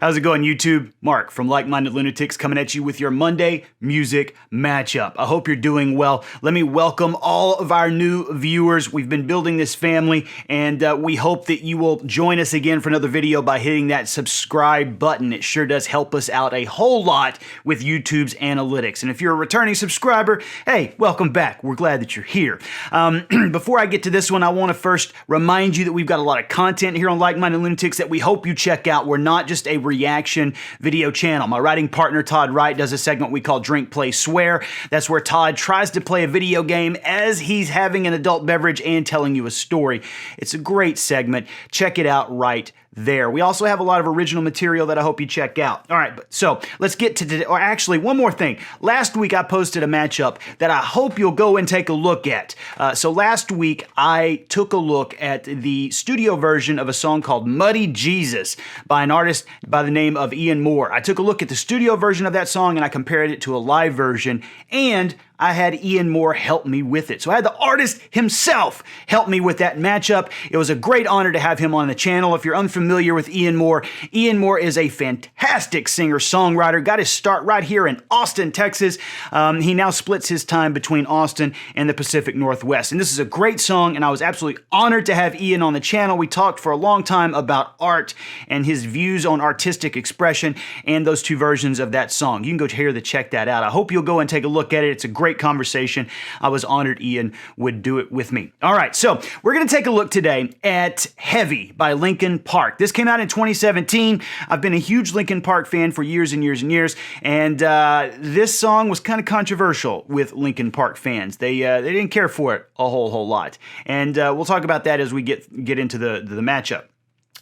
How's it going, YouTube? Mark from Like-Minded Lunatics coming at you with your Monday music matchup. I hope you're doing well. Let me welcome all of our new viewers. We've been building this family, and we hope that you will join us again for another video by hitting that subscribe button. It sure does help us out a whole lot with YouTube's analytics. And if you're a returning subscriber, hey, welcome back. We're glad that you're here. Before I get to this one, I want to first remind you that we've got a lot of content here on Like-Minded Lunatics that we hope you check out. We're not just a reaction video channel. My writing partner, Todd Wright, does a segment we call Drink, Play, Swear. That's where Todd tries to play a video game as he's having an adult beverage and telling you a story. It's a great segment. Check it out right there. We also have a lot of original material that I hope you check out. All right, so let's get to today. Or actually, one more thing. Last week I posted a matchup that I hope you'll go and take a look at. So last week I took a look at the studio version of a song called Muddy Jesus by an artist by the name of Ian Moore. I took a look at the studio version of that song and I compared it to a live version, and I had Ian Moore help me with it. So I had the artist himself help me with that matchup. It was a great honor to have him on the channel. If you're unfamiliar with Ian Moore is a fantastic singer-songwriter. Got his start right here in Austin, Texas. He now splits his time between Austin and the Pacific Northwest. And this is a great song, and I was absolutely honored to have Ian on the channel. We talked for a long time about art and his views on artistic expression and those two versions of that song. You can go here to check that out. I hope you'll go and take a look at it. It's a great conversation. I was honored Ian would do it with me. All right, so we're going to take a look today at Heavy by Linkin Park. This came out in 2017. I've been a huge Linkin Park fan for years and years and years, and this song was kind of controversial with Linkin Park fans. They didn't care for it a whole lot, and we'll talk about that as we get into the matchup.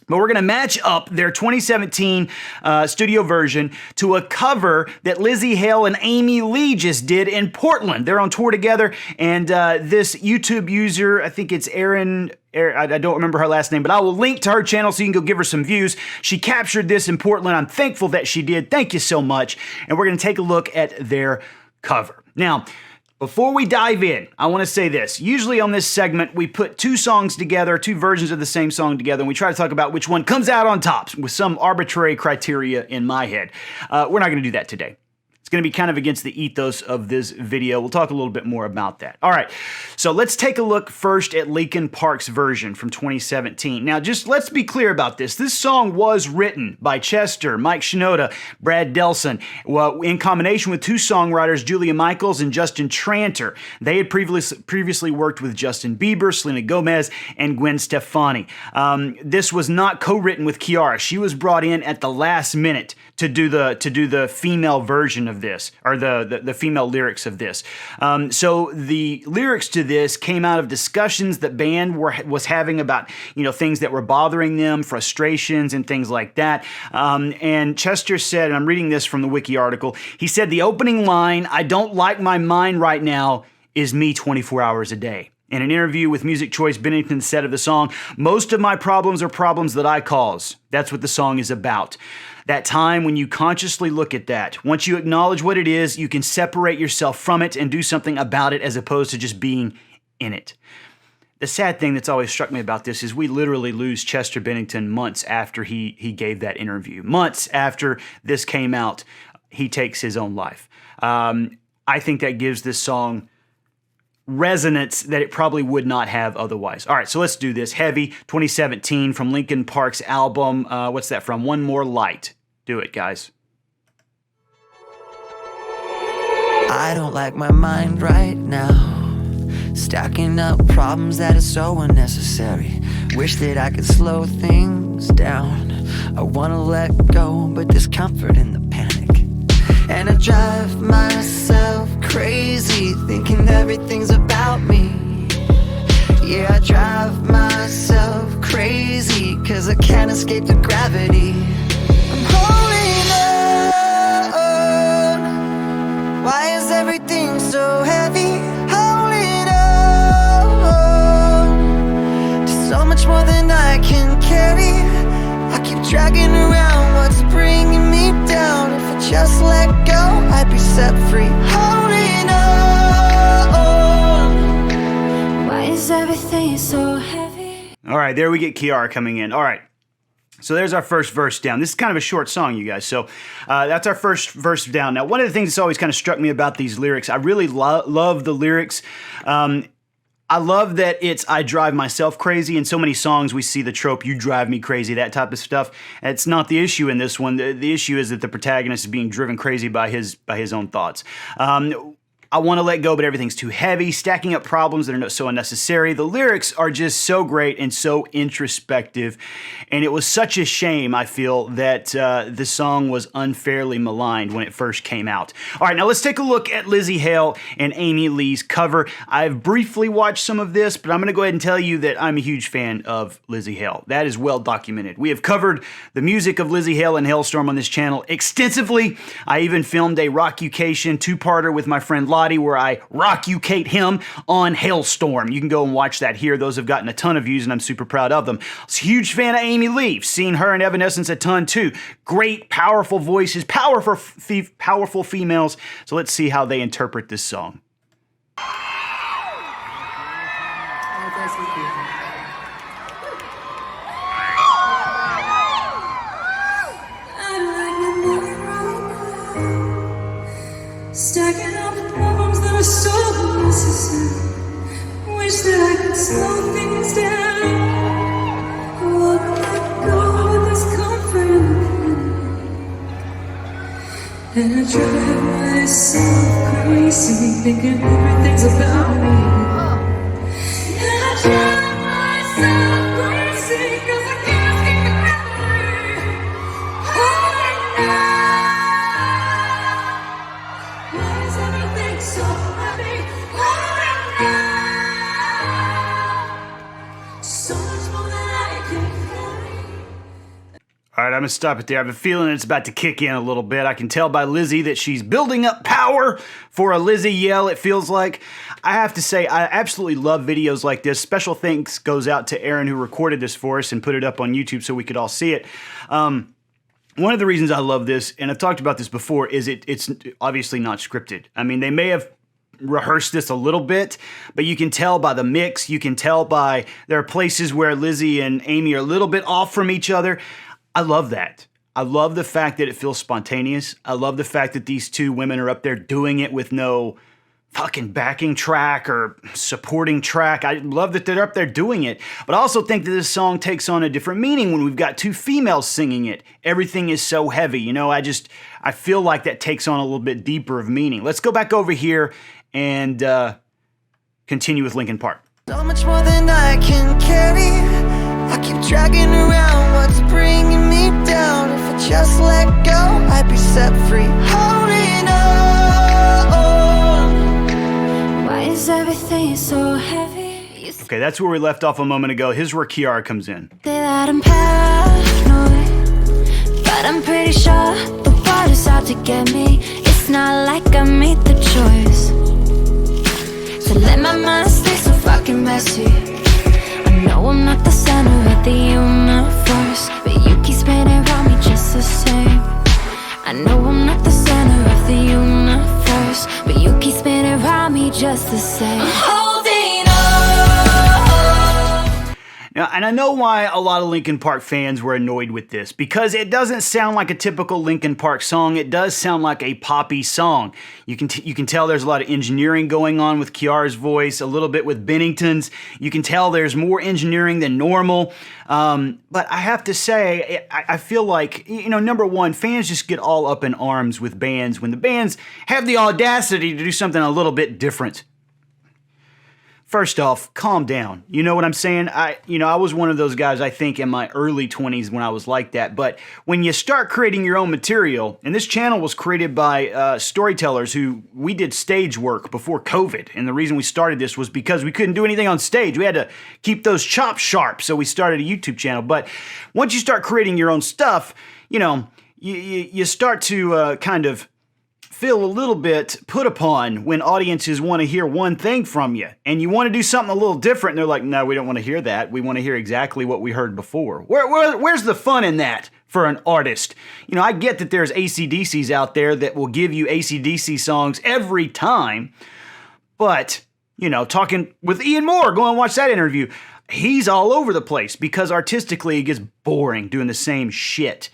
But we're going to match up their 2017 studio version to a cover that Lzzy Hale and Amy Lee just did in Portland. They're on tour together, and this YouTube user, I think it's Erin, I don't remember her last name, but I will link to her channel so you can go give her some views. She captured this in Portland. I'm thankful that she did. Thank you so much. And we're going to take a look at their cover. Now, before we dive in, I want to say this. Usually on this segment, we put two songs together, two versions of the same song together, and we try to talk about which one comes out on top with some arbitrary criteria in my head. We're not going to do that today. It's going to be kind of against the ethos of this video. We'll talk a little bit more about that. All right, so let's take a look first at Linkin Park's version from 2017. Now, just let's be clear about this. This song was written by Chester, Mike Shinoda, Brad Delson, well, in combination with two songwriters, Julia Michaels and Justin Tranter. They had previously worked with Justin Bieber, Selena Gomez, and Gwen Stefani. This was not co-written with Kiiara. She was brought in at the last minute to do the female version of this, or the female lyrics of this. So the lyrics to this came out of discussions that band was having about, things that were bothering them, frustrations and things like that. And Chester said, and I'm reading this from the Wiki article, he said the opening line, "I don't like my mind right now," is me 24 hours a day. In an interview with Music Choice, Bennington said of the song, "Most of my problems are problems that I cause." That's what the song is about. That time when you consciously look at that. Once you acknowledge what it is, you can separate yourself from it and do something about it as opposed to just being in it. The sad thing that's always struck me about this is we literally lose Chester Bennington months after he gave that interview. Months after this came out, he takes his own life. I think that gives this song resonance that it probably would not have otherwise. All right, so let's do this. Heavy, 2017, from Linkin Park's album, what's that from? One More Light. Do it, guys. I don't like my mind right now, stacking up problems that are so unnecessary. Wish that I could slow things down. I wanna let go, but there's comfort in the panic. And I drive myself crazy, thinking everything's about me. Yeah, I drive myself crazy, 'cause I can't escape the gravity. I'm holding on. Why is everything so heavy? Holding on to so much more than I can carry. I keep dragging around what's bringing me down. If I just let go, I'd be set free. Holding on. Why is everything so heavy? All right, there we get Kiiara coming in. All right. So there's our first verse down. This is kind of a short song, you guys. So that's our first verse down. Now, one of the things that's always kind of struck me about these lyrics, I really love the lyrics. I love that it's I drive myself crazy. In so many songs, we see the trope, you drive me crazy, that type of stuff. It's not the issue in this one. The issue is that the protagonist is being driven crazy by his own thoughts. I want to let go, but everything's too heavy, stacking up problems that are so unnecessary. The lyrics are just so great and so introspective, and it was such a shame, I feel, that the song was unfairly maligned when it first came out. All right, now let's take a look at Lzzy Hale and Amy Lee's cover. I've briefly watched some of this, but I'm going to go ahead and tell you that I'm a huge fan of Lzzy Hale. That is well documented. We have covered the music of Lzzy Hale and Hailstorm on this channel extensively. I even filmed a Rockucation two-parter with my friend Lottie, where I rock-you-cate him on Hailstorm. You can go and watch that here. Those have gotten a ton of views, and I'm super proud of them. I was a huge fan of Amy Lee. Seen her in Evanescence a ton, too. Great, powerful voices, powerful females. So let's see how they interpret this song. Stacking up the problems that are so unnecessary. Wish that I could slow things down. Wanna let go of this comfort and I drive myself crazy, thinking everything's about me. And I drive myself crazy, 'cause I can't keep it memory. Oh, no. So heavy, so much more than I can carry. All right, I'm going to stop it there. I have a feeling it's about to kick in a little bit. I can tell by Lzzy that she's building up power for a Lzzy yell, it feels like. I have to say, I absolutely love videos like this. Special thanks goes out to Aaron, who recorded this for us and put it up on YouTube so we could all see it. One of the reasons I love this, and I've talked about this before, is it's obviously not scripted. I mean, they may have rehearsed this a little bit, but you can tell by the mix, you can tell by, there are places where Lzzy and Amy are a little bit off from each other. I love that. I love the fact that it feels spontaneous. I love the fact that these two women are up there doing it with no fucking backing track or supporting track. I love that they're up there doing it, but I also think that this song takes on a different meaning when we've got two females singing it. Everything is so heavy, you know, I feel like that takes on a little bit deeper of meaning. Let's go back over here and continue with Linkin Park. So much more than I can carry. I keep dragging around what's bringing me down. If I just let go, I'd be set free. Holding on. Why is everything so heavy? Okay, that's where we left off a moment ago. Here's where Kiiara comes in. Say that I'm paranoid, but I'm pretty sure the water's out to get me. It's not like I made the choice, so let my mind stay so fucking messy. I know I'm not the center of the universe, but you keep spinning around me just the same. I know I'm not the center of the universe, but you keep spinning around me just the same. I'm holding on. Now, and I know why a lot of Linkin Park fans were annoyed with this, because it doesn't sound like a typical Linkin Park song. It does sound like a poppy song. You can tell there's a lot of engineering going on with Kiara's voice, a little bit with Bennington's. You can tell there's more engineering than normal. But I have to say, I feel like, you know, number one, fans just get all up in arms with bands when the bands have the audacity to do something a little bit different. First off, calm down. You know what I'm saying? I was one of those guys, I think, in my early 20s when I was like that. But when you start creating your own material, and this channel was created by storytellers who, we did stage work before COVID. And the reason we started this was because we couldn't do anything on stage. We had to keep those chops sharp. So we started a YouTube channel. But once you start creating your own stuff, you know, you start to kind of feel a little bit put upon when audiences want to hear one thing from you, and you want to do something a little different, and they're like, no, we don't want to hear that. We want to hear exactly what we heard before. Where's the fun in that for an artist? You know, I get that there's AC/DCs out there that will give you AC/DC songs every time, but, you know, talking with Ian Moore, go and watch that interview. he's all over the place because artistically it gets boring doing the same shit.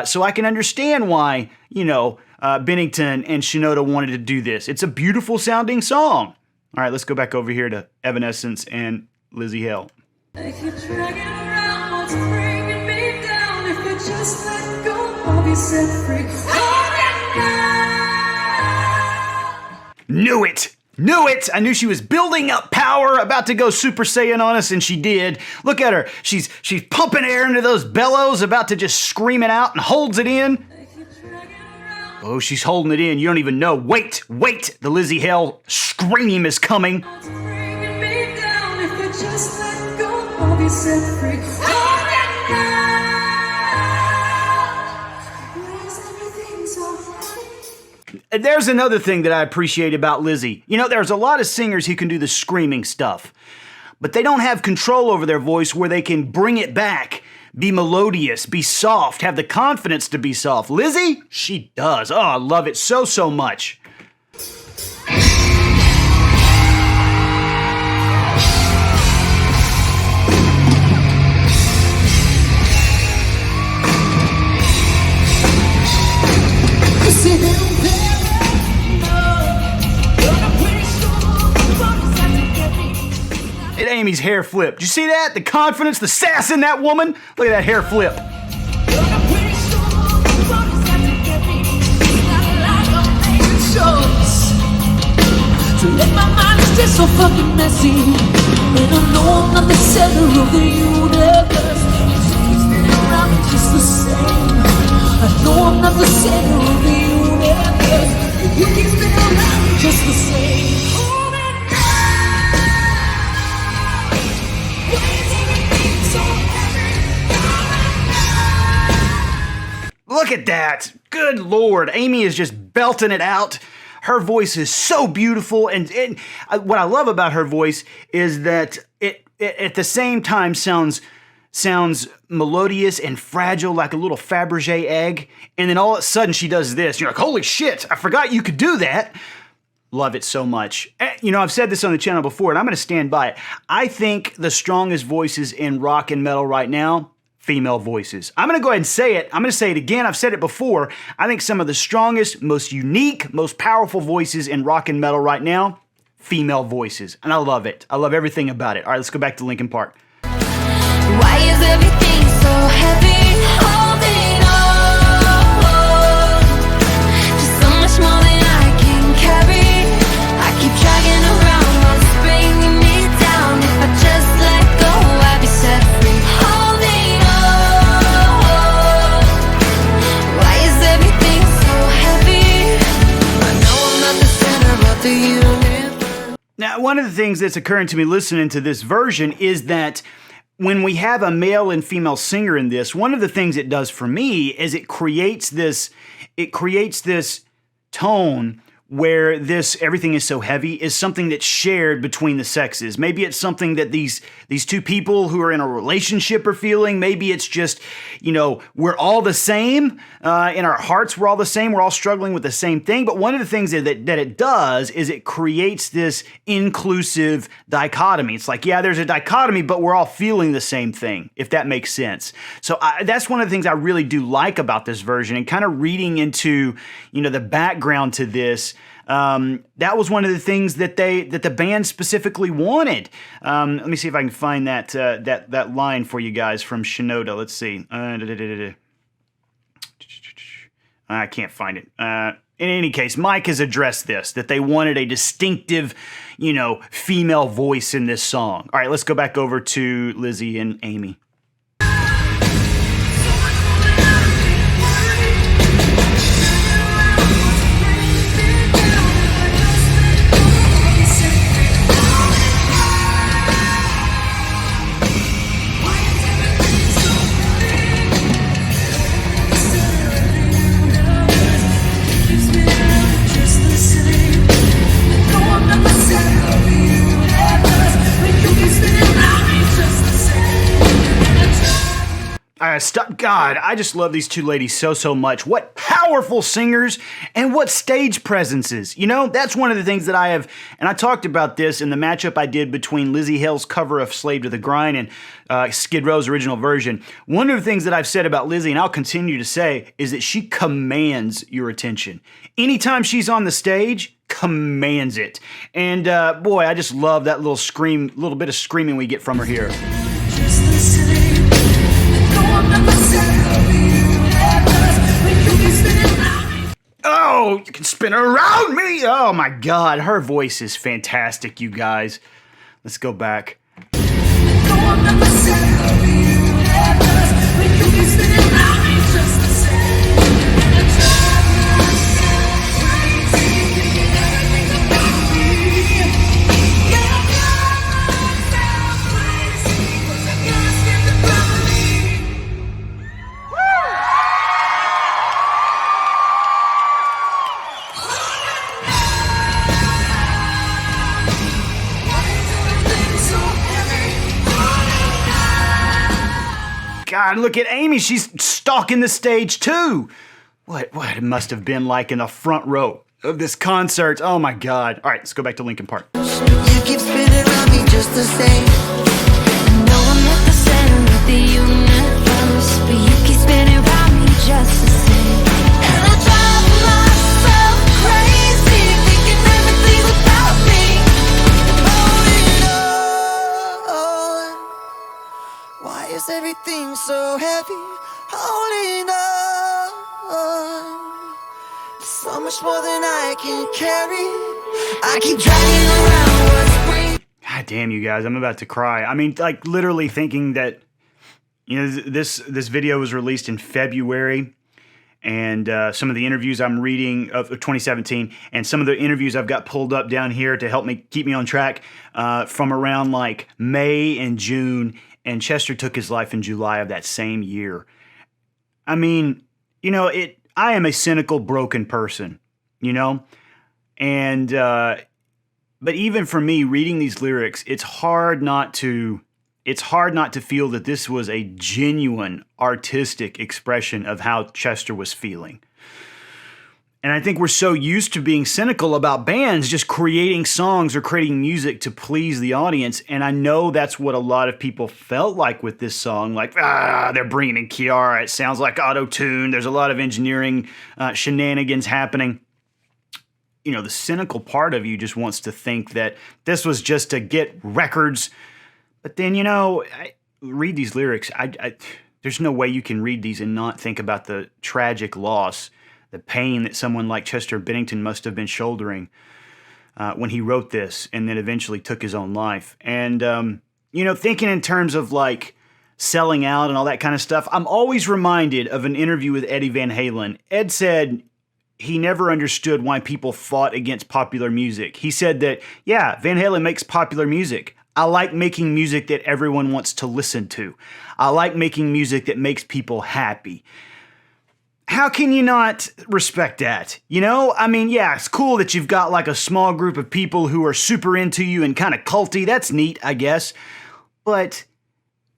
So I can understand why, Bennington and Shinoda wanted to do this. It's a beautiful sounding song. All right, let's go back over here to Evanescence and Lzzy Hale. If you're dragging around what's bringing me down, if you just let go, I'll be set free. Knew it! Knew it! I knew she was building up power, about to go Super Saiyan on us, and she did. Look at her. She's pumping air into those bellows, about to just scream it out, and holds it in. Oh, she's holding it in. You don't even know. Wait! The Lzzy Hale scream is coming. What's bringing me down, if you just let go, I'll be set free. There's another thing that I appreciate about Lzzy. There's a lot of singers who can do the screaming stuff, but they don't have control over their voice where they can bring it back, be melodious, be soft, have the confidence to be soft. Lzzy, she does. Oh, I love it so much. Amy's hair flip. Did you see that? The confidence, the sass in that woman. Look at that hair flip. To let my mind is just so fucking messy, and I know I'm not the center of the universe. You keep spinning around me just the same. I know I'm not the center of the universe, but you keep spinning around me just the same. Look at that. Good Lord. Amy is just belting it out. Her voice is so beautiful. And what I love about her voice is that it at the same time sounds melodious and fragile like a little Fabergé egg. And then all of a sudden she does this. You're like, holy shit, I forgot you could do that. Love it so much. I've said this on the channel before, and I'm going to stand by it. I think the strongest voices in rock and metal right now, female voices. I'm going to go ahead and say it. I'm going to say it again. I've said it before. I think some of the strongest, most unique, most powerful voices in rock and metal right now, female voices. And I love it. I love everything about it. All right, let's go back to Linkin Park. Why is everything so heavy? Holding on, just so much more than I can carry. I keep dragging around what's bringing me down. If I just let go, I'd be set free. Holding on, why is everything so heavy? I know I'm not the center of the universe. Now, one of the things that's occurring to me listening to this version is that when we have a male and female singer in this, one of the things it does for me is it creates this tone where everything is so heavy is something that's shared between the sexes. Maybe it's something that these two people who are in a relationship are feeling. Maybe it's just, we're all the same. In our hearts, we're all the same. We're all struggling with the same thing. But one of the things that it does is it creates this inclusive dichotomy. It's like, yeah, there's a dichotomy, but we're all feeling the same thing, if that makes sense. So that's one of the things I really do like about this version, and kind of reading into, the background to this. That was one of the things that the band specifically wanted. Let me see if I can find that line for you guys from Shinoda. Let's see. I can't find it. In any case, Mike has addressed this, that they wanted a distinctive, female voice in this song. All right, let's go back over to Lzzy and Amy. stop. God, I just love these two ladies so much. What powerful singers and what stage presences. You know, that's one of the things that I have, and I talked about this in the matchup I did between Lzzy Hale's cover of Slave to the Grind and Skid Row's original version. One of the things that I've said about Lzzy, and I'll continue to say, is that she commands your attention. Anytime she's on the stage, commands it. And boy, I just love that little bit of screaming we get from her here. Oh, you can spin around me. Oh my God, her voice is fantastic, you guys. Let's go back. God, look at Amy. She's stalking the stage too. What it must have been like in the front row of this concert. Oh my God. All right, let's go back to Linkin Park. You keep spinning around me just the same. No, I'm not the center of the universe, but you keep spinning around me just the same. And I drive myself crazy, thinking everything's about me. Holding on. Why is everything so heavy? Holding on. So much more than I can carry. I keep dragging around what's breaking. God damn, you guys, I'm about to cry. I mean, like literally thinking that, you know, this video was released in February, and some of the interviews I'm reading of 2017, and some of the interviews I've got pulled up down here to help me keep me on track from around like May and June, and Chester took his life in July of that same year. I mean, you know, I am a cynical, broken person, you know, and but even for me, reading these lyrics, it's hard not to feel that this was a genuine artistic expression of how Chester was feeling. And I think we're so used to being cynical about bands just creating songs or creating music to please the audience. And I know that's what a lot of people felt like with this song. Like, they're bringing in Kiiara. It sounds like auto-tune. There's a lot of engineering shenanigans happening. You know, the cynical part of you just wants to think that this was just to get records. But then, you know, I read these lyrics. There's no way you can read these and not think about the tragic loss, the pain that someone like Chester Bennington must have been shouldering when he wrote this and then eventually took his own life. And, you know, thinking in terms of like selling out and all that kind of stuff, I'm always reminded of an interview with Eddie Van Halen. Ed said he never understood why people fought against popular music. He said that, yeah, Van Halen makes popular music. I like making music that everyone wants to listen to. I like making music that makes people happy. How can you not respect that? You know, I mean, yeah, it's cool that you've got like a small group of people who are super into you and kind of culty. That's neat, I guess. But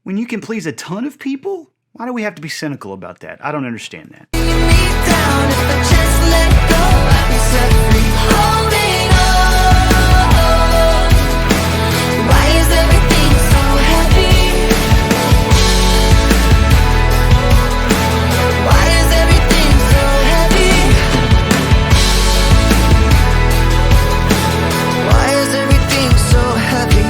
when you can please a ton of people, why do we have to be cynical about that? I don't understand that. Down if I just let go, I'm set free. Holding on. Why is everything so heavy? Why is everything so heavy? Why is everything so heavy?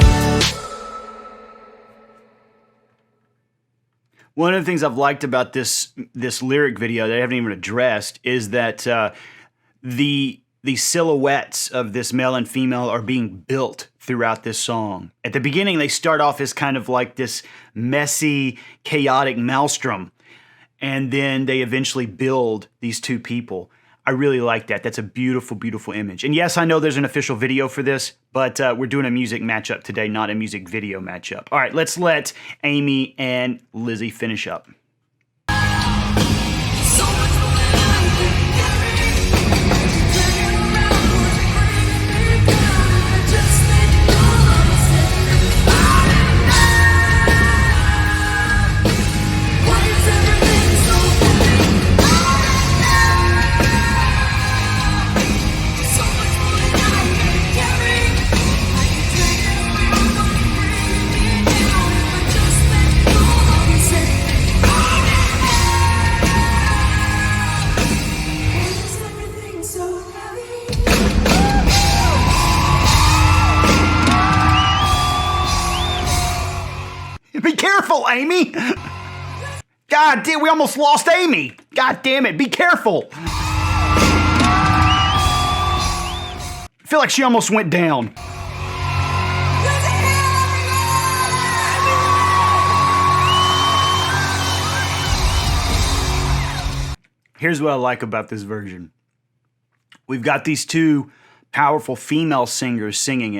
One of the things I've liked about this lyric video that I haven't even addressed is that the silhouettes of this male and female are being built throughout this song. At the beginning, they start off as kind of like this messy, chaotic maelstrom, and then they eventually build these two people. I really like that. That's a beautiful, beautiful image. And yes, I know there's an official video for this, but we're doing a music matchup today, not a music video matchup. All right, let's let Amy and Lzzy finish up. Why is Amy. God damn, we almost lost Amy. God damn it, be careful. I feel like she almost went down. Here's what I like about this version. We've got these two powerful female singers singing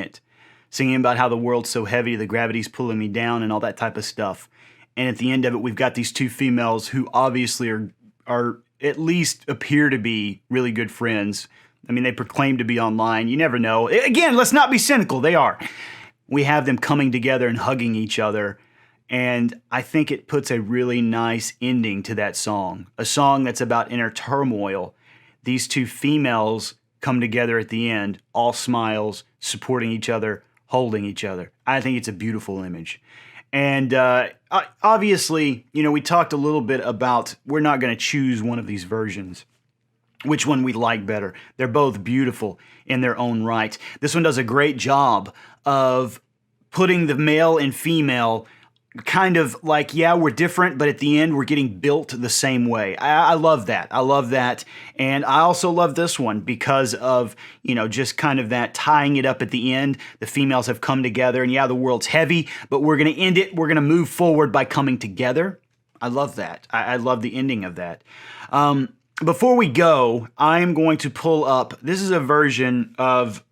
about how the world's so heavy, the gravity's pulling me down, and all that type of stuff. And at the end of it, we've got these two females who obviously are at least appear to be really good friends. I mean, they proclaim to be online. You never know. Again, let's not be cynical. They are. We have them coming together and hugging each other. And I think it puts a really nice ending to that song. A song that's about inner turmoil. These two females come together at the end, all smiles, supporting each other, holding each other. I think it's a beautiful image. And obviously, you know, we talked a little bit about we're not going to choose one of these versions, which one we like better. They're both beautiful in their own right. This one does a great job of putting the male and female kind of like, yeah, we're different, but at the end, we're getting built the same way. I love that. I love that. And I also love this one because of, you know, just kind of that tying it up at the end. The females have come together, and yeah, the world's heavy, but we're going to end it. We're going to move forward by coming together. I love that. I love the ending of that. Before we go, I'm going to pull up, this is a version of,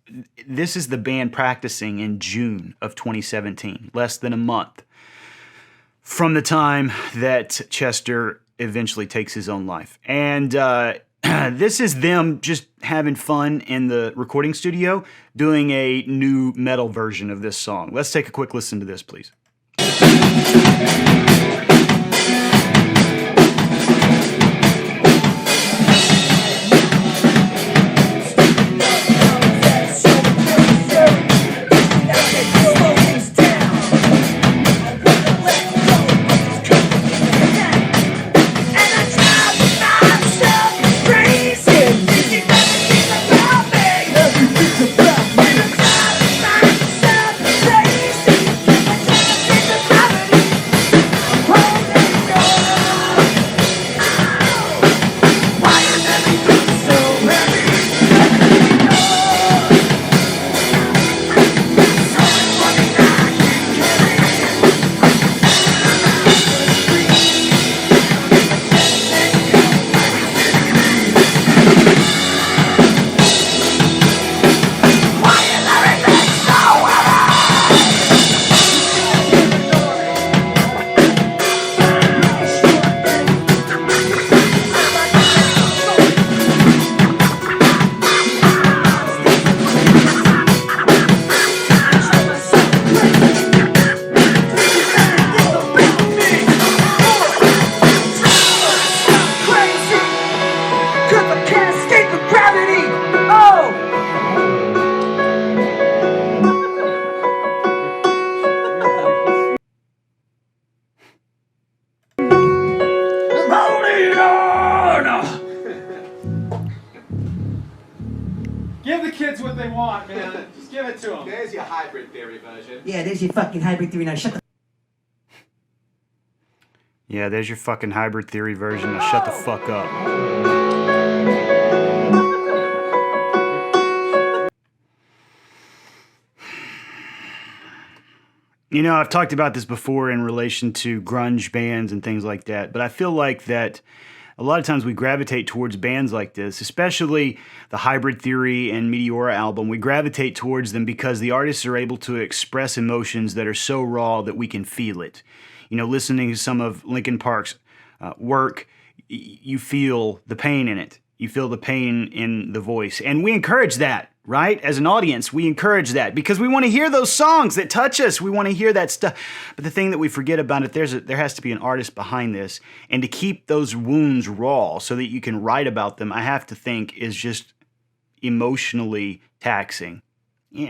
this is the band practicing in June of 2017, less than a month from the time that Chester eventually takes his own life. And this is them just having fun in the recording studio, doing a new metal version of this song. Let's take a quick listen to this, please. Give the kids what they want, man. Just give it to them. There's your hybrid theory version. Yeah, there's your fucking hybrid theory. Now shut the Yeah, there's your fucking hybrid theory version. Now shut the fuck up. You know, I've talked about this before in relation to grunge bands and things like that, but I feel like that a lot of times we gravitate towards bands like this, especially the Hybrid Theory and Meteora album. We gravitate towards them because the artists are able to express emotions that are so raw that we can feel it. You know, listening to some of Linkin Park's work, you feel the pain in it. You feel the pain in the voice. And we encourage that, right? As an audience, we encourage that because we want to hear those songs that touch us. We want to hear that stuff. But the thing that we forget about it, there has to be an artist behind this. And to keep those wounds raw so that you can write about them, I have to think is just emotionally taxing.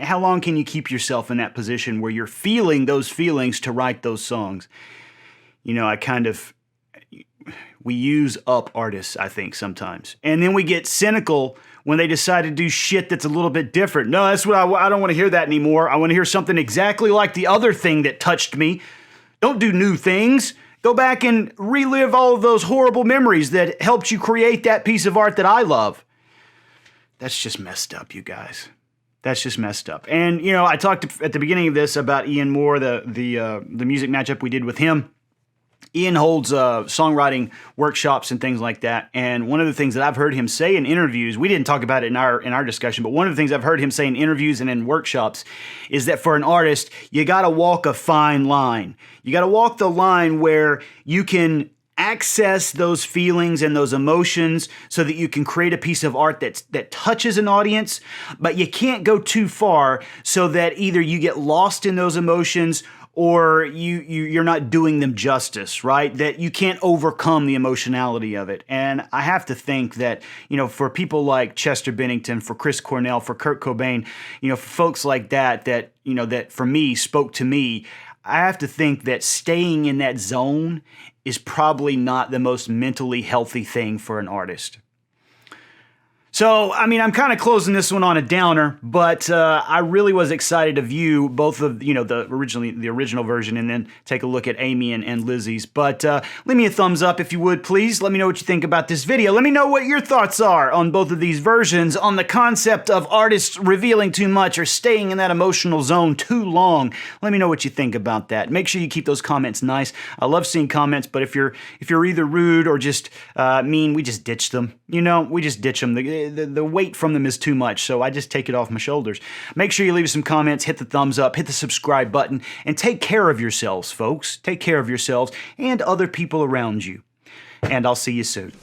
How long can you keep yourself in that position where you're feeling those feelings to write those songs? You know, we use up artists, I think, sometimes. And then we get cynical when they decide to do shit that's a little bit different. No, that's what I don't want to hear that anymore. I want to hear something exactly like the other thing that touched me. Don't do new things. Go back and relive all of those horrible memories that helped you create that piece of art that I love. That's just messed up, you guys. That's just messed up. And, you know, I talked at the beginning of this about Ian Moore, the music matchup we did with him. Ian holds songwriting workshops and things like that. And one of the things that I've heard him say in interviews, we didn't talk about it in our discussion, but one of the things I've heard him say in interviews and in workshops is that for an artist, you got to walk a fine line. You got to walk the line where you can access those feelings and those emotions so that you can create a piece of art that touches an audience, but you can't go too far so that either you get lost in those emotions or you're not doing them justice, right? That you can't overcome the emotionality of it. And I have to think that, you know, for people like Chester Bennington, for Chris Cornell, for Kurt Cobain, you know, for folks like that, you know, that for me spoke to me, I have to think that staying in that zone is probably not the most mentally healthy thing for an artist. So, I mean, I'm kind of closing this one on a downer, but I really was excited to view both of, you know, the original version and then take a look at Amy and Lzzy's. But leave me a thumbs up if you would, please. Let me know what you think about this video. Let me know what your thoughts are on both of these versions, on the concept of artists revealing too much or staying in that emotional zone too long. Let me know what you think about that. Make sure you keep those comments nice. I love seeing comments, but if you're either rude or just mean, we just ditch them. You know, we just ditch them. The weight from them is too much, so I just take it off my shoulders. Make sure you leave us some comments, hit the thumbs up, hit the subscribe button, and take care of yourselves, folks. Take care of yourselves and other people around you. And I'll see you soon.